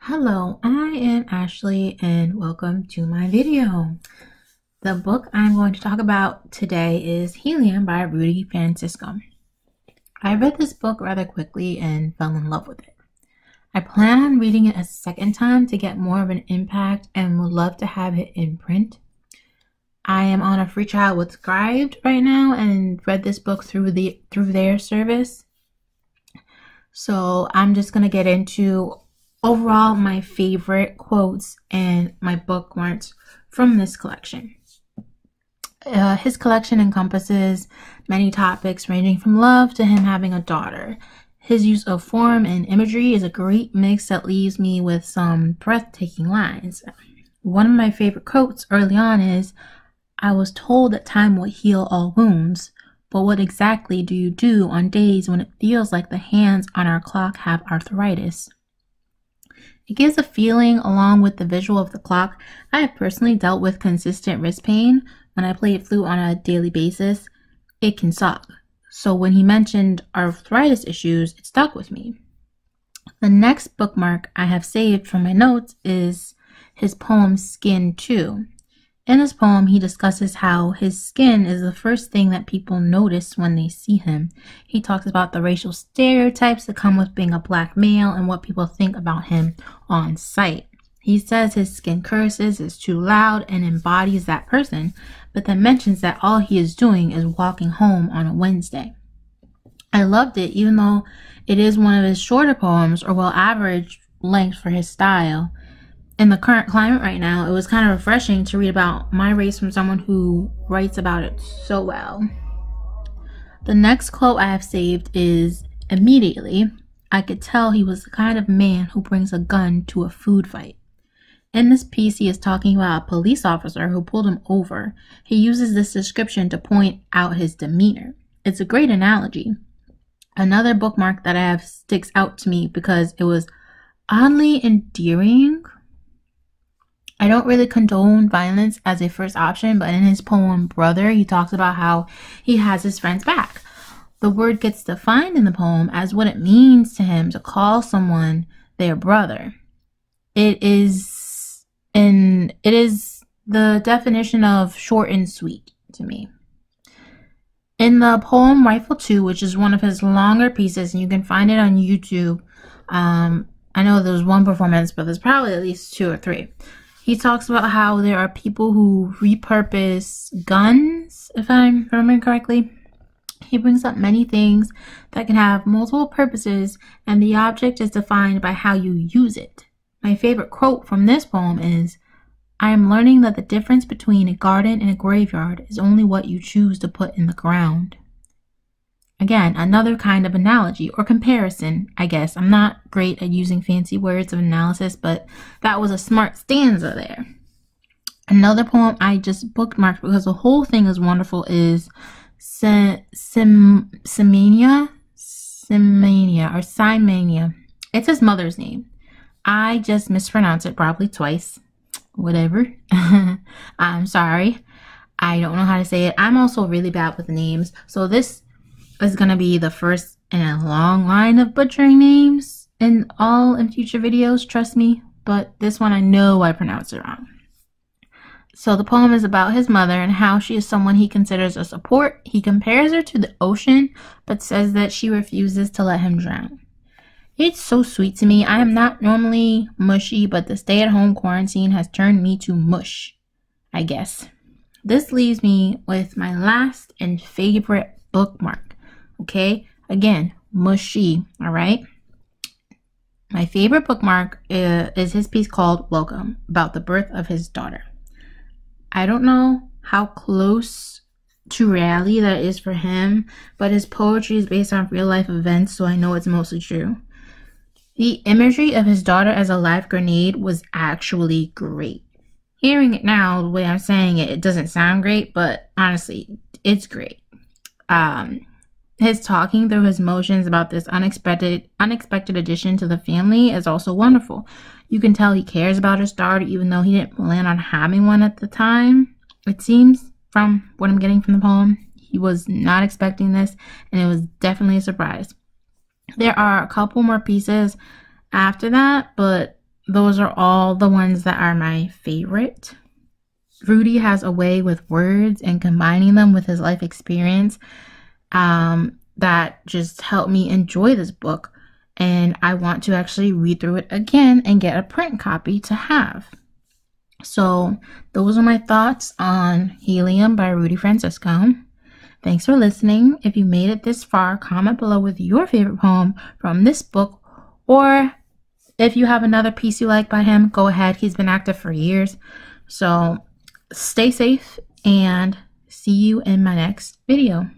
Hello, I am Ashley and welcome to my video. The book I'm going to talk about today is Helium by Rudy Francisco. I read this book rather quickly and fell in love with it. I plan on reading it a second time to get more of an impact and would love to have it in print. I am on a free trial with Scribd right now and read this book through their service. So I'm just going to get into overall my favorite quotes and my bookmarks from this collection. His collection encompasses many topics ranging from love to him having a daughter. His use of form and imagery is a great mix that leaves me with some breathtaking lines. One of my favorite quotes early on is, "I was told that time will heal all wounds, but what exactly do you do on days when it feels like the hands on our clock have arthritis?" It gives a feeling along with the visual of the clock. I have personally dealt with consistent wrist pain when I played flute on a daily basis. It can suck. So when he mentioned arthritis issues, it stuck with me. The next bookmark I have saved from my notes is his poem Skin 2. In this poem, he discusses how his skin is the first thing that people notice when they see him. He talks about the racial stereotypes that come with being a black male and what people think about him on sight. He says his skin curses, is too loud, and embodies that person, but then mentions that all he is doing is walking home on a Wednesday. I loved it, even though it is one of his shorter poems, or well, average length for his style. In the current climate right now, it was kind of refreshing to read about my race from someone who writes about it so well. The next quote I have saved is, "Immediately, I could tell he was the kind of man who brings a gun to a food fight." In this piece, he is talking about a police officer who pulled him over. He uses this description to point out his demeanor. It's a great analogy. Another bookmark that I have sticks out to me because it was oddly endearing. I don't really condone violence as a first option, but in his poem Brother, he talks about how he has his friend's back. The word gets defined in the poem as what it means to him to call someone their brother. It is the definition of short and sweet to me. In the poem Rifle 2, which is one of his longer pieces, and you can find it on YouTube. I know there's one performance, but there's probably at least 2 or 3. He talks about how there are people who repurpose guns, if I'm remembering correctly. He brings up many things that can have multiple purposes, and the object is defined by how you use it. My favorite quote from this poem is, "I am learning that the difference between a garden and a graveyard is only what you choose to put in the ground." Again, another kind of analogy or comparison, I guess. I'm not great at using fancy words of analysis, but that was a smart stanza there. Another poem I just bookmarked because the whole thing is wonderful is Simania. It's his mother's name. I just mispronounced it probably twice. Whatever. I'm sorry. I don't know how to say it. I'm also really bad with names. So this is going to be the first in a long line of butchering names in future videos, trust me. But this one I know I pronounced it wrong. So the poem is about his mother and how she is someone he considers a support. He compares her to the ocean, but says that she refuses to let him drown. It's so sweet to me. I am not normally mushy, but the stay-at-home quarantine has turned me to mush, I guess. This leaves me with my last and favorite bookmark. Okay, again, mushy, all right? My favorite bookmark is his piece called Welcome, about the birth of his daughter. I don't know how close to reality that is for him, but his poetry is based on real-life events, so I know it's mostly true. The imagery of his daughter as a live grenade was actually great. Hearing it now, the way I'm saying it, it doesn't sound great, but honestly, it's great. His talking through his motions about this unexpected addition to the family is also wonderful. You can tell he cares about his daughter even though he didn't plan on having one at the time. It seems, from what I'm getting from the poem, he was not expecting this, and it was definitely a surprise. There are a couple more pieces after that, but those are all the ones that are my favorite. Rudy has a way with words and combining them with his life experience that just helped me enjoy this book. And I want to actually read through it again and get a print copy to have. So those are my thoughts on Helium by Rudy Francisco. Thanks for listening. If you made it this far, comment below with your favorite poem from this book, or if you have another piece you like by him, go ahead. He's been active for years. So stay safe and see you in my next video.